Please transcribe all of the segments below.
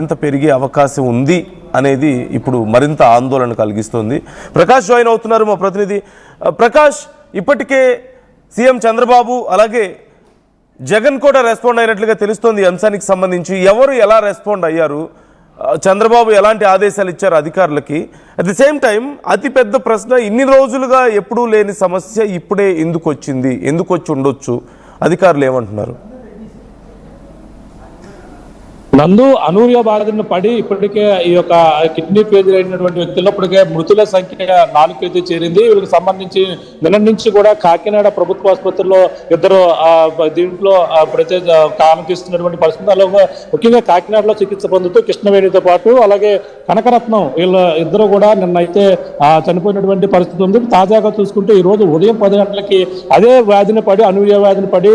ఎంత పెరిగే అవకాశం ఉంది అనేది ఇప్పుడు మరింత ఆందోళన కలిగిస్తుంది. ప్రకాష్ జాయిన్ అవుతున్నారు, మా ప్రతినిధి. ప్రకాష్, ఇప్పటికే సీఎం చంద్రబాబు అలాగే జగన్ కూడా రెస్పాండ్ అయినట్లుగా తెలుస్తోంది. ఈ అంశానికి సంబంధించి ఎవరు ఎలా రెస్పాండ్ అయ్యారు, చంద్రబాబు ఎలాంటి ఆదేశాలు ఇచ్చారు అధికారులకి? అట్ ది సేమ్ టైం అతి పెద్ద ప్రశ్న, ఇన్ని రోజులుగా ఎప్పుడూ లేని సమస్య ఇప్పుడే ఎందుకు వచ్చింది, ఎందుకు వచ్చి ఉండొచ్చు, అధికారులు ఏమంటున్నారు? నందు అనూర్య బాధిన పడి ఇప్పటికే ఈ యొక్క కిడ్నీ ఫెయిల్యూర్ అయినటువంటి వ్యక్తుల్లో ఇప్పటికే మృతుల సంఖ్య 4 చేరింది. వీళ్ళకి సంబంధించి నిన్న నుంచి కూడా కాకినాడ ప్రభుత్వ ఆసుపత్రిలో ఇద్దరు దీంట్లో ఇప్పుడైతే కానిపిస్తున్నటువంటి పరిస్థితుల్లో ముఖ్యంగా కాకినాడలో చికిత్స పొందుతూ కృష్ణవేణితో పాటు అలాగే కనకరత్నం వీళ్ళ ఇద్దరు కూడా నిన్న అయితే చనిపోయినటువంటి పరిస్థితి ఉంది. తాజాగా చూసుకుంటే ఈ రోజు ఉదయం 10 గంటలకి అదే వ్యాధిని పడి అనూర్య వ్యాధిని పడి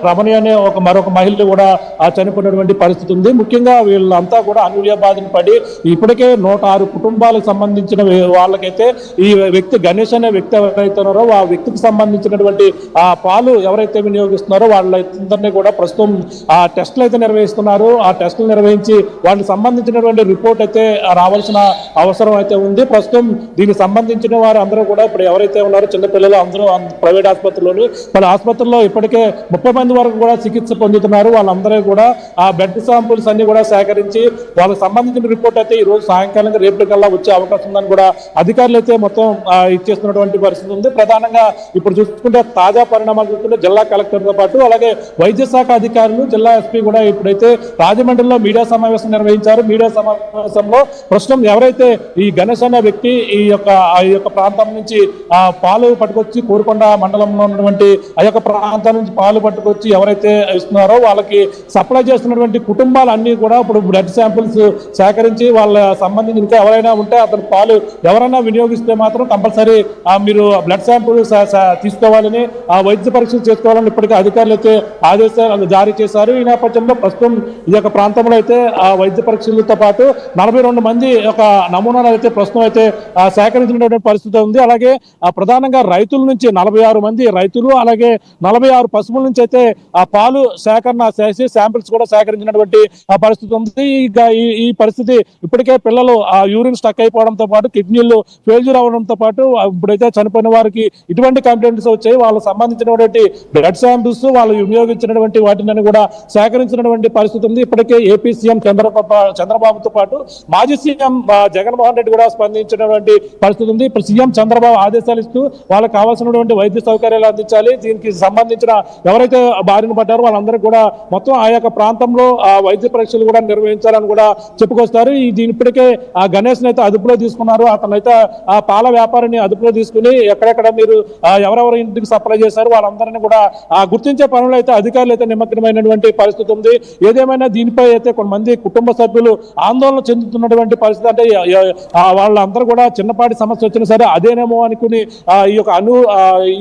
రమణి అనే మరొక మహిళ కూడా చనిపోయినటువంటి పరిస్థితి ఉంది. ముఖ్యంగా వీళ్ళంతా కూడా అనూర్య బాధిన పడి ఇప్పటికే 106 కుటుంబాలకు సంబంధించిన వాళ్ళకైతే ఈ వ్యక్తి గణేష్ అనే వ్యక్తి ఎవరైతే ఉన్నారో ఆ వ్యక్తికి సంబంధించినటువంటి ఆ పాలు ఎవరైతే వినియోగిస్తున్నారో వాళ్ళందరినీ కూడా ప్రస్తుతం ఆ టెస్టులు అయితే నిర్వహిస్తున్నారు. ఆ టెస్టులు నిర్వహించి వాళ్ళకి సంబంధించినటువంటి రిపోర్ట్ అయితే రావాల్సిన అవసరం అయితే ఉంది. ప్రస్తుతం దీనికి సంబంధించిన వారు అందరూ కూడా ఇప్పుడు ఎవరైతే ఉన్నారో చిన్నపిల్లలు అందరూ ప్రైవేట్ ఆసుపత్రుల్లోని వాళ్ళ ఆసుపత్రుల్లో ఇప్పటికే 30 మంది వరకు కూడా చికిత్స పొందుతున్నారు. వాళ్ళందరూ కూడా ఆ బ్లడ్ శాంపుల్స్ అన్ని కూడా సేకరించి వాళ్ళకి సంబంధించిన రిపోర్ట్ అయితే ఈ రోజు సాయంకాలంగా రేపటికల్లా వచ్చే అవకాశం ఉందని కూడా అధికారులు అయితే మొత్తం ఇచ్చేస్తున్నటువంటి పరిస్థితి ఉంది. ప్రధానంగా ఇప్పుడు చూసుకుంటే తాజా పరిణామాలు చూసుకుంటే జిల్లా కలెక్టర్తో పాటు అలాగే వైద్య శాఖ అధికారులు జిల్లా ఎస్పీ కూడా ఇప్పుడైతే రాజమండ్రిలో మీడియా సమావేశం నిర్వహించారు. మీడియా సమావేశంలో ప్రస్తుతం ఎవరైతే ఈ గణేష్ అనే వ్యక్తి ఈ యొక్క ప్రాంతం నుంచి పాలు పట్టుకొచ్చి కోరుకొండ మండలంలో ఉన్నటువంటి ఆ యొక్క ప్రాంతం నుంచి పాలు పట్టుకొచ్చి ఎవరైతే ఇస్తున్నారో వాళ్ళకి సప్లై చేస్తున్నటువంటి కుటుంబాలన్నీ కూడా ఇప్పుడు బ్లడ్ శాంపిల్స్ సేకరించి వాళ్ళ సంబంధించి ఇంకా ఎవరైనా ఉంటే అతను పాలు ఎవరైనా వినియోగిస్తే మాత్రం కంపల్సరీ మీరు బ్లడ్ శాంపుల్ తీసుకోవాలని వైద్య పరీక్షలు చేసుకోవాలని ఇప్పటికే అధికారులు అయితే ఆదేశాలు జారీ చేశారు. ఈ నేపథ్యంలో ప్రస్తుతం ఈ యొక్క ప్రాంతంలో అయితే వైద్య పరీక్షలతో పాటు 42 మంది ఒక నమూనాలు అయితే ప్రస్తుతం అయితే సేకరించినటువంటి పరిస్థితి ఉంది. అలాగే ప్రధానంగా రైతుల నుంచి 46 మంది రైతులు అలాగే 46 పశువుల నుంచి అయితే ఆ పాలు సేకరణ చేసి శాంపిల్స్ కూడా సేకరించినటువంటి పరిస్థితి ఉంది. ఈ పరిస్థితి ఇప్పటికే పిల్లలు యూరిన్ స్టక్ అయిపోవడంతో పాటు కిడ్నీలు ఫెయిల్యూర్ అవడంతో పాటు ఇప్పుడైతే చనిపోయిన వారికి ఇటువంటి కంప్లైంట్స్ వచ్చాయి. వాళ్ళకి సంబంధించినటువంటి బ్లడ్ శాంపిల్స్ వాళ్ళు వినియోగించినటువంటి వాటిని కూడా సేకరించినటువంటి పరిస్థితి ఉంది. ఇప్పటికే ఏపీ సీఎం చంద్రబాబుతో పాటు మాజీ సీఎం జగన్మోహన్ రెడ్డి కూడా స్పందించినటువంటి పరిస్థితి ఉంది. ఇప్పుడు సీఎం చంద్రబాబు ఆదేశాలు ఇస్తూ వాళ్ళకి కావాల్సినటువంటి వైద్య సౌకర్యాలు అందించాలి. దీనికి సంబంధించిన ఎవరైతే బారిన పడ్డారో వాళ్ళందరూ కూడా మొత్తం ఆ యొక్క ప్రాంతంలో వైద్య పరీక్షలు కూడా నిర్వహించాలని కూడా చెప్పుకొస్తారు. దీని ఇప్పటికే ఆ గణేష్ అయితే అదుపులో తీసుకున్నారు. అతనైతే ఆ పాల వ్యాపారిని అదుపులో తీసుకుని ఎక్కడెక్కడ మీరు ఎవరెవరు ఇంటికి సప్లై చేశారు వాళ్ళందరినీ కూడా గుర్తించే పనులు అయితే అధికారులు అయితే నిమగ్నమైనటువంటి పరిస్థితి ఉంది. ఏదేమైనా దీనిపై అయితే కొంతమంది కుటుంబ సభ్యులు ఆందోళన చెందుతున్నటువంటి పరిస్థితి. అంటే వాళ్ళందరూ కూడా చిన్నపాటి సమస్య వచ్చినా సరే అదేనేమో అనుకుని ఈ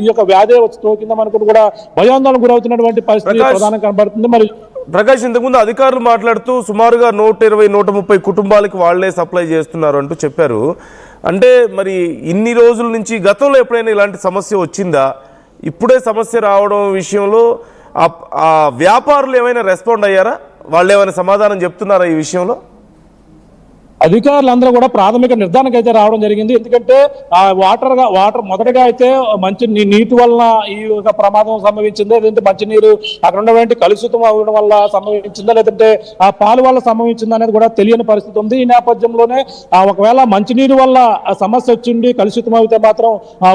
యొక్క వ్యాధి వచ్చి తోకిందాం అనుకుని కూడా భయాందోళన గురవుతున్నటువంటి పరిస్థితి ప్రధానంగా కనబడుతుంది. మరి ప్రకాష్, ఇంతకుముందు అధికారులు మాట్లాడుతూ సుమారుగా 120-130 కుటుంబాలకి వాళ్లే సప్లై చేస్తున్నారు అంటూ చెప్పారు. అంటే మరి ఇన్ని రోజుల నుంచి గతంలో ఎప్పుడైనా ఇలాంటి సమస్య వచ్చిందా? ఇప్పుడే సమస్య రావడం విషయంలో ఆ వ్యాపారులు ఏమైనా రెస్పాండ్ అయ్యారా? వాళ్ళు ఏమైనా సమాధానం చెప్తున్నారా ఈ విషయంలో? అధికారులందరూ కూడా ప్రాథమిక నిర్ధారణకు అయితే రావడం జరిగింది. ఎందుకంటే వాటర్ మొదటగా అయితే మంచి నీటి వలన ఈ యొక్క ప్రమాదం సంభవించిందా, లేదంటే మంచినీరు అక్కడ ఉన్నటువంటి కలుషితం అవ్వడం వల్ల సంభవించిందా, లేదంటే ఆ పాలు వల్ల సంభవించిందా అనేది కూడా తెలియని పరిస్థితి ఉంది. ఈ నేపథ్యంలోనే ఒకవేళ మంచినీరు వల్ల సమస్య వచ్చింది కలుషితం అయితే మాత్రం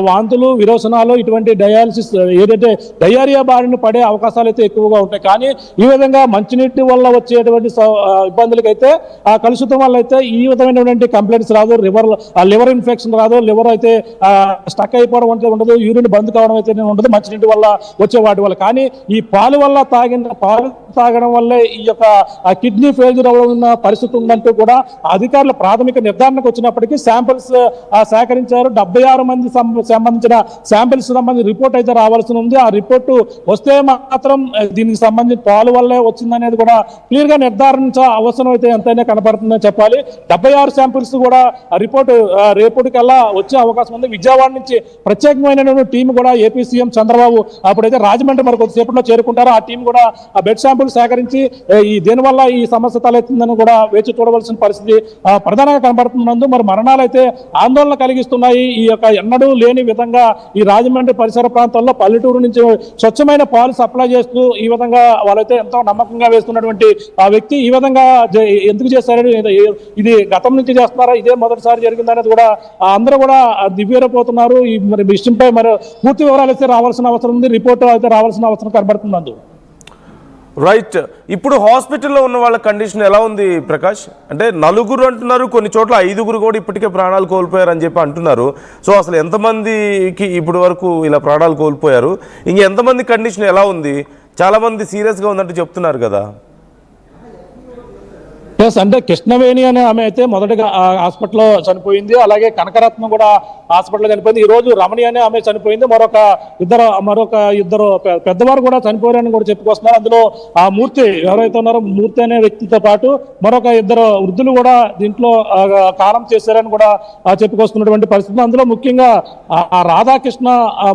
వాంతులు విరోచనాలు ఇటువంటి డయాలసిస్ ఏదైతే డయేరియా బారిన పడే అవకాశాలు అయితే ఎక్కువగా ఉంటాయి. కానీ ఈ విధంగా మంచినీటి వల్ల వచ్చేటువంటి ఇబ్బందులకైతే ఆ కలుషితం వల్ల అయితే ఈ విధమైనటువంటి కంప్లైంట్స్ రాదు. లివర్ ఇన్ఫెక్షన్ రాదు, లివర్ అయితే స్టక్ అయిపోవడం అంటే ఉండదు, యూరిన్ బంద్ కావడం అయితే ఉండదు మంచినీటి వల్ల వచ్చే వాటి వల్ల. కానీ ఈ పాలు తాగడం వల్లే ఈ యొక్క కిడ్నీ ఫెయిల్యూర్ అవ్వడం పరిస్థితి ఉందంటూ కూడా అధికారుల ప్రాథమిక నిర్ధారణకు వచ్చినప్పటికీ శాంపిల్స్ సేకరించారు. 76 మంది సంబంధించిన శాంపిల్స్ సంబంధించిన రిపోర్ట్ అయితే రావాల్సి ఉంది. ఆ రిపోర్టు వస్తే మాత్రం దీనికి సంబంధించి పాలు వల్లే వచ్చిందనేది కూడా క్లియర్ గా నిర్ధారించ అవసరం అయితే ఎంతైనా కనపడుతుందని చెప్పాలి. 76 శాంపిల్స్ కూడా రిపోర్ట్ రేపటికల్లా వచ్చే అవకాశం ఉంది. విజయవాడ నుంచి ప్రత్యేకమైనటువంటి టీం కూడా ఏపీ సీఎం చంద్రబాబు అప్పుడైతే రాజమండ్రి మరి కొద్దిసేపట్లో చేరుకుంటారో ఆ టీం కూడా ఆ బెడ్ శాంపుల్ సేకరించి దేనివల్ల ఈ సమస్య తలెత్తిందని కూడా వేచి చూడవలసిన పరిస్థితి ప్రధానంగా కనబడుతున్నందు మరి మరణాలు అయితే ఆందోళన కలిగిస్తున్నాయి. ఈ యొక్క ఎన్నడూ లేని విధంగా ఈ రాజమండ్రి పరిసర ప్రాంతాల్లో పల్లెటూరు నుంచి స్వచ్ఛమైన పాలు సప్లై చేస్తూ ఈ విధంగా వాళ్ళైతే ఎంతో నమ్మకంగా వేస్తున్నటువంటి ఆ వ్యక్తి ఈ విధంగా ఎందుకు చేస్తారని, ఇది గతం నుంచి చేస్తున్నారా, ఇదే మొదటిసారి జరిగిందనేది కూడా అందరూ కూడా దివ్యపోతున్నారు. ఈ మరి విషయంపై మరి పూర్తి వివరాలు అయితే రావాల్సిన అవసరం ఉంది, రిపోర్ట్ అయితే రావాల్సిన అవసరం కనబడుతుంది. రైట్, ఇప్పుడు హాస్పిటల్లో ఉన్న వాళ్ళ కండిషన్ ఎలా ఉంది ప్రకాష్? అంటే 4 అంటున్నారు, కొన్ని చోట్ల 5 కూడా ఇప్పటికే ప్రాణాలు కోల్పోయారు అని చెప్పి అంటున్నారు. సో అసలు ఎంతమందికి ఇప్పటి వరకు ఇలా ప్రాణాలు కోల్పోయారు, ఇంకెంతమంది కండిషన్ ఎలా ఉంది? చాలామంది సీరియస్గా ఉందంటూ చెప్తున్నారు కదా. ఎస్, అంటే కృష్ణవేణి అనే ఆమె అయితే మొదటగా హాస్పిటల్లో చనిపోయింది. అలాగే కనకరత్నం కూడా హాస్పిటల్లో చనిపోయింది. ఈ రోజు రమణి అనే ఆమె చనిపోయింది. మరొక ఇద్దరు పెద్దవారు కూడా చనిపోయారని కూడా చెప్పుకొస్తున్నారు. అందులో ఆ మూర్తి ఎవరైతే ఉన్నారో మూర్తి అనే వ్యక్తితో పాటు మరొక 2 వృద్ధులు కూడా దీంట్లో కాలం చేశారని కూడా చెప్పుకొస్తున్నటువంటి పరిస్థితి. అందులో ముఖ్యంగా ఆ రాధాకృష్ణ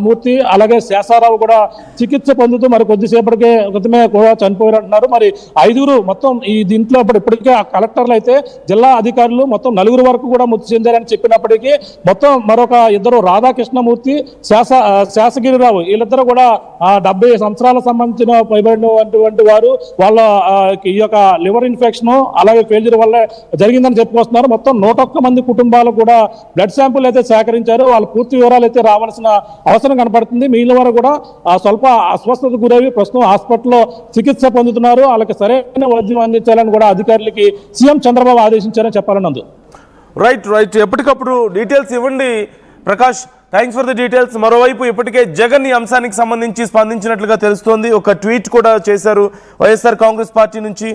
మూర్తి అలాగే శేషారావు కూడా చికిత్స పొందుతూ మరి కొద్దిసేపటికే క్రితమే కూడా చనిపోయారంటున్నారు. మరి 5 మొత్తం ఈ దీంట్లో ఇప్పటికే కలెక్టర్లు అయితే జిల్లా అధికారులు మొత్తం 4 వరకు కూడా మృతి చెందారని చెప్పినప్పటికీ మొత్తం మరొక 2 రాధాకృష్ణమూర్తి శేషగిరిరావు వీళ్ళిద్దరూ కూడా 70 సంవత్సరాలకు సంబంధించిన పైబడినటువంటి వారు. వాళ్ళ ఈ యొక్క లివర్ ఇన్ఫెక్షన్ అలాగే ఫెయిల్యూర్ వల్ల జరిగిందని చెప్పుకొస్తున్నారు. మొత్తం 101 మంది కుటుంబాలకు కూడా బ్లడ్ శాంపుల్ అయితే సేకరించారు. వాళ్ళ పూర్తి వివరాలు అయితే రావాల్సిన అవసరం కనపడుతుంది. మిగిలిన వారు కూడా స్వల్ప అస్వస్థత గురవి ప్రస్తుతం హాస్పిటల్లో చికిత్స పొందుతున్నారు. వాళ్ళకి సరైన వైద్యం అందించాలని కూడా అధికారులకి సీఎం చంద్రబాబు ఆదేశించారని చెప్పాలన్నది. రైట్, ఎప్పటికప్పుడు డీటెయిల్స్ ఇవ్వండి Prakash. Thanks for the details. మరోవైపు ఇప్పటికే జగన్ ఈ అంశానికి సంబంధించి స్పందించినట్లుగా తెలుస్తోంది. ఒక ట్వీట్ కూడా చేశారు వైఎస్ఆర్ కాంగ్రెస్ పార్టీ నుంచి.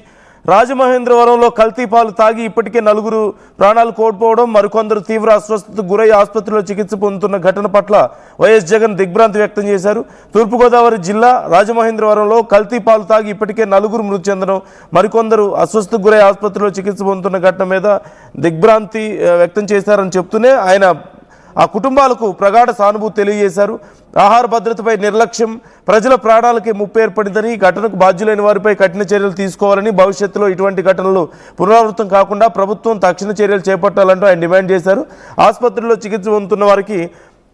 రాజమహేంద్రవరంలో కల్తీ పాలు తాగి ఇప్పటికే 4 ప్రాణాలు కోల్పోవడం, మరికొందరు తీవ్ర అస్వస్థతకు గురై ఆసుపత్రిలో చికిత్స పొందుతున్న ఘటన పట్ల వైఎస్ జగన్ దిగ్భ్రాంతి వ్యక్తం చేశారు. తూర్పుగోదావరి జిల్లా రాజమహేంద్రవరంలో కల్తీ పాలు తాగి ఇప్పటికే 4 మృతి చెందడం, మరికొందరు అస్వస్థతకు గురై ఆసుపత్రిలో చికిత్స పొందుతున్న ఘటన మీద దిగ్భ్రాంతి వ్యక్తం చేశారని చెప్తూనే ఆయన ఆ కుటుంబాలకు ప్రగాఢ సానుభూతి తెలియజేశారు. ఆహార భద్రతపై నిర్లక్ష్యం ప్రజల ప్రాణాలకి ముప్పు ఏర్పడిందని, ఘటనకు బాధ్యులైన వారిపై కఠిన చర్యలు తీసుకోవాలని, భవిష్యత్తులో ఇటువంటి ఘటనలు పునరావృతం కాకుండా ప్రభుత్వం తక్షణ చర్యలు చేపట్టాలంటూ ఆయన డిమాండ్ చేశారు. ఆసుపత్రిలో చికిత్స పొందుతున్న వారికి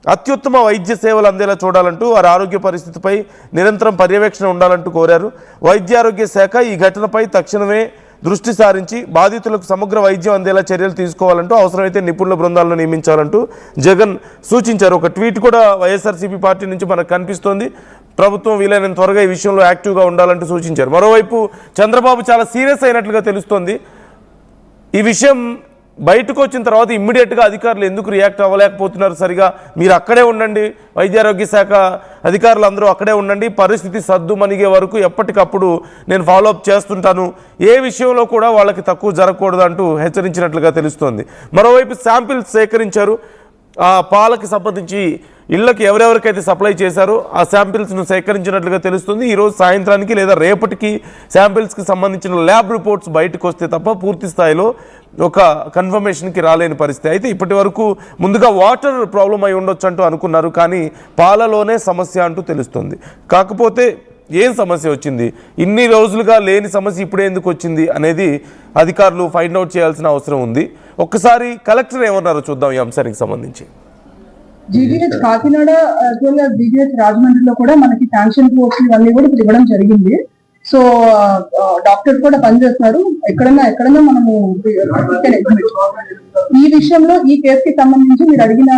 అత్యుత్తమ వైద్య సేవలు అందేలా చూడాలంటూ, వారి ఆరోగ్య పరిస్థితిపై నిరంతరం పర్యవేక్షణ ఉండాలంటూ కోరారు. వైద్యారోగ్య శాఖ ఈ ఘటనపై తక్షణమే దృష్టి సారించి బాధితులకు సమగ్ర వైద్యం అందేలా చర్యలు తీసుకోవాలంటూ, అవసరమైతే నిపుణుల బృందాలను నియమించాలంటూ జగన్ సూచించారు. ఒక ట్వీట్ కూడా వైఎస్ఆర్సీపీ పార్టీ నుంచి మనకు కనిపిస్తోంది. ప్రభుత్వం వీలైనంత త్వరగా ఈ విషయంలో యాక్టివ్గా ఉండాలంటూ సూచించారు. మరోవైపు చంద్రబాబు చాలా సీరియస్ అయినట్లుగా తెలుస్తోంది. ఈ విషయం బయటకు వచ్చిన తర్వాత ఇమ్మీడియట్గా అధికారులు ఎందుకు రియాక్ట్ అవ్వలేకపోతున్నారు? సరిగా మీరు అక్కడే ఉండండి, వైద్యారోగ్య శాఖ అధికారులు అందరూ అక్కడే ఉండండి, పరిస్థితి సద్దు మణిగే వరకు ఎప్పటికప్పుడు నేను ఫాలోఅప్ చేస్తుంటాను, ఏ విషయంలో కూడా వాళ్ళకి తక్కువ జరగకూడదు అంటూ హెచ్చరించినట్లుగా తెలుస్తోంది. మరోవైపు శాంపిల్స్ సేకరించారు. ఆ పాలకి సంబంధించి ఇళ్లకు ఎవరెవరికైతే సప్లై చేశారో ఆ శాంపిల్స్ను సేకరించినట్లుగా తెలుస్తుంది. ఈరోజు సాయంత్రానికి లేదా రేపటికి శాంపిల్స్కి సంబంధించిన ల్యాబ్ రిపోర్ట్స్ బయటకు వస్తే తప్ప పూర్తి స్థాయిలో ఒక కన్ఫర్మేషన్కి రాలేని పరిస్థితి. అయితే ఇప్పటి వరకు ముందుగా వాటర్ ప్రాబ్లం అయి ఉండొచ్చు అంటూ అనుకున్నారు, కానీ పాలలోనే సమస్య అంటూ తెలుస్తుంది. కాకపోతే ఏం సమస్య వచ్చింది, ఇన్ని రోజులుగా లేని సమస్య ఇప్పుడే ఎందుకు వచ్చింది అనేది అధికారులు ఫైండ్ అవుట్ చేయాల్సిన అవసరం ఉంది. ఒక్కసారి కలెక్టర్ ఏమన్నారో చూద్దాం ఈ అంశానికి సంబంధించి. జీజీహెచ్ కాకినాడ జీజీహెచ్ రాజమండ్రిలో కూడా మనకి శాంక్షన్ పోస్టులు ఇవన్నీ కూడా ఇవ్వడం జరిగింది. సో డాక్టర్ కూడా పనిచేస్తున్నారు. ఎక్కడన్నా మనము ఈ విషయంలో ఈ కేసు కి సంబంధించి మీరు అడిగిన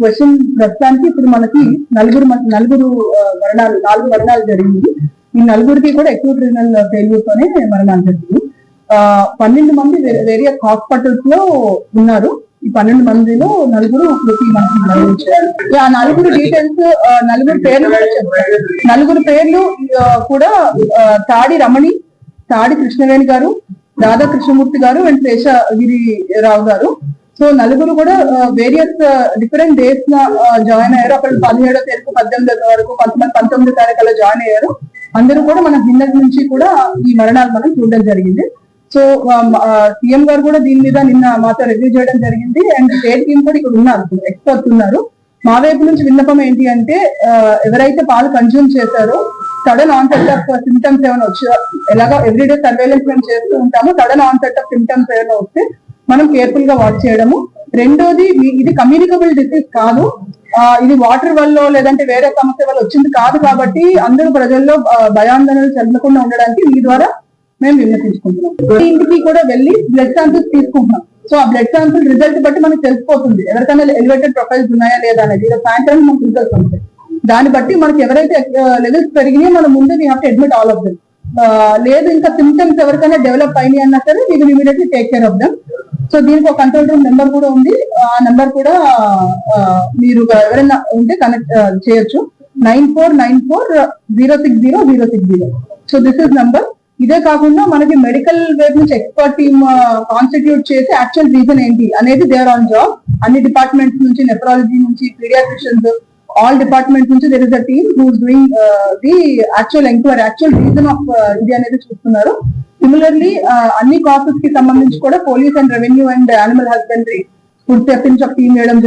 క్వశ్చన్ ప్రస్తుతానికి ఇప్పుడు మనకి 4 మరణాలు జరిగింది. ఈ 4కి కూడా అక్యూట్ రీనల్ ఫెయిల్యూర్ తోనే మరణాలు జరిగింది. 12 మంది వేరియస్ హాస్పిటల్స్ లో ఉన్నారు. ఈ 12 మందిలో 4 మనకి మరణించారు. ఆ 4 డీటెయిల్స్ 4 పేర్లు కూడా తాడి రమణి, తాడి కృష్ణవేణి గారు, రాధా కృష్ణమూర్తి గారు అండ్ శేషగిరిరావు గారు. సో 4 కూడా వేరియస్ డిఫరెంట్ డేట్స్ జాయిన్ అయ్యారు. అక్కడ 17వ తారీఖు 18వ వరకు, కొంతమంది 19వ తారీఖు అలా జాయిన్ అయ్యారు. అందరూ కూడా మన భిన్నత నుంచి కూడా ఈ మరణాలు మనం చూడడం జరిగింది. సో సీఎం గారు కూడా దీని మీద నిన్న మాతో రివ్యూ చేయడం జరిగింది. అండ్ స్టేట్ టీమ్ కూడా ఇక్కడ ఉన్నారు, ఎక్స్పర్ట్స్ ఉన్నారు. మా వైపు నుంచి విన్నపం ఏంటి అంటే ఎవరైతే పాలు కన్జ్యూమ్ చేశారో సడన్ ఆన్సెట్ ఆఫ్ సిమ్టమ్స్ ఏమైనా వచ్చి, ఎలాగో ఎవ్రీడే సర్వేలెన్స్ మేము చేస్తూ ఉంటాము, సడన్ ఆన్సెట్ ఆఫ్ సిమ్టమ్స్ ఏమైనా వస్తే మనం కేర్ఫుల్ గా వాచ్ చేయడము. రెండోది, ఇది కమ్యూనికబుల్ డిసీజ్ కాదు, ఇది వాటర్ వల్ల లేదంటే వేరే సమస్య వల్ల వచ్చింది కాదు కాబట్టి అందరూ ప్రజల్లో భయాందోళనలు చెందకుండా ఉండడానికి మీ ద్వారా మేము విన్నపించుకుంటున్నాం. ఇంటికి కూడా వెళ్ళి బ్లడ్ శాంపిల్స్ తీసుకుంటున్నాం. సో ఆ బ్లడ్ శాంపిల్ రిజల్ట్ బట్టి మనకు తెలిసిపోతుంది ఎవరికైనా ఎలివేటెడ్ ప్రొఫైల్స్ ఉన్నాయా లేదా అనేది. సాయంత్రం మనకు రిజల్ట్స్ ఉంటాయి. దాన్ని బట్టి మనకి ఎవరైతే లెవెల్స్ పెరిగినాయో మనం ముందే we have to admit all of them. లేదు ఇంకా సిమ్టమ్స్ ఎవరికైనా డెవలప్ అయినాయి అన్నా సరే we will immediately take care of them. So దీనికి ఒక కంట్రోల్ రూమ్ నెంబర్ కూడా ఉంది. ఆ నెంబర్ కూడా మీరు ఎవరైనా ఉంటే కనెక్ట్ చేయొచ్చు. 9494060060. So this is number. ఇదే కాకుండా మనకి మెడికల్ వైపు నుంచి ఎక్స్పర్ట్ టీమ్ కాన్స్టిట్యూట్ చేసి యాక్చువల్ రీజన్ ఏంటి అనేది దేర్ ఆన్ జాబ్. అన్ని డిపార్ట్మెంట్స్ నుంచి, నెఫ్రాలజీ నుంచి, పీడియాట్రిషియన్స్, ఆల్ డిపార్ట్మెంట్స్ నుంచి there is a team who is doing the actual enquiry, actual reason of ఇది అనేది చూస్తున్నారు. సిమిలర్లీ అన్ని కాసెస్ కి సంబంధించి కూడా police and revenue and animal husbandry, food safety నుంచి ఒక టీం వేయడం జరిగింది.